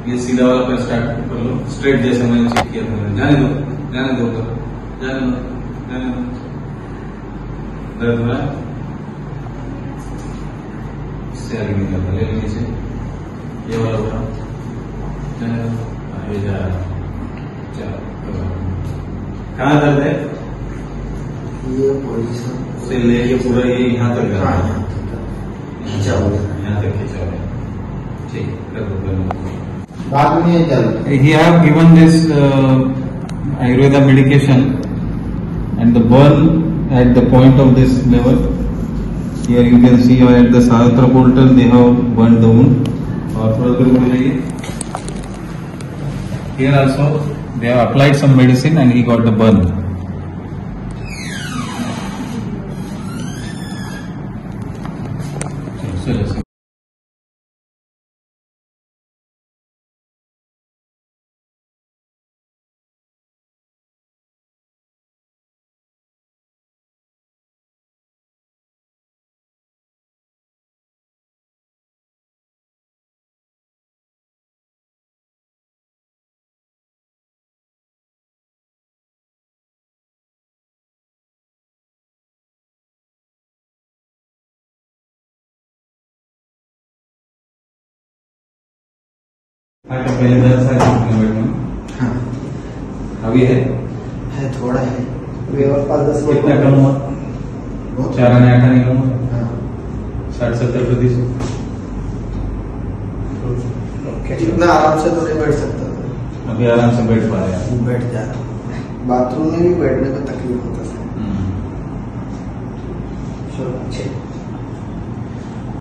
ये सीधा वाला पर स्टार्ट कर लो, स्ट्रेट जैसे मैंने चेक किया था। जाने दो जाने दो जाने दो जाने दो। दर्द हो रहा है, इससे आगे नहीं जाता, ले लीजिए से ये वाला हो रहा, जाने दो, आगे जा रहा है। कहाँ दर्द है? ये पोजीशन से लेके पूरा ये यहाँ तक जा रहा है, खींचा हुआ है, यहाँ तक खींचा हुआ है। ठीक, कर दो। बाद में ये दर्द He have given this Ayurveda medication and the burn at the point of this level. Here you can see at the Sahasrara portal they have burned the wound. और थोड़ा दूर हो जाइए. Here also they have applied some medicine and he got the burn. So हाँ तो पहले 10 साल बैठना। हाँ अभी है थोड़ा है, अभी और 5-10 मिनट। कितना कम हुआ? 4 आने 8 आने कम हुआ। हाँ 60-70%। इतना आराम से तो नहीं बैठ सकता था, अभी आराम से बैठ पा रहे हैं। बैठ जा रहा, बाथरूम में भी बैठने में तकलीफ होता है। हम्म। चलो अच्छे।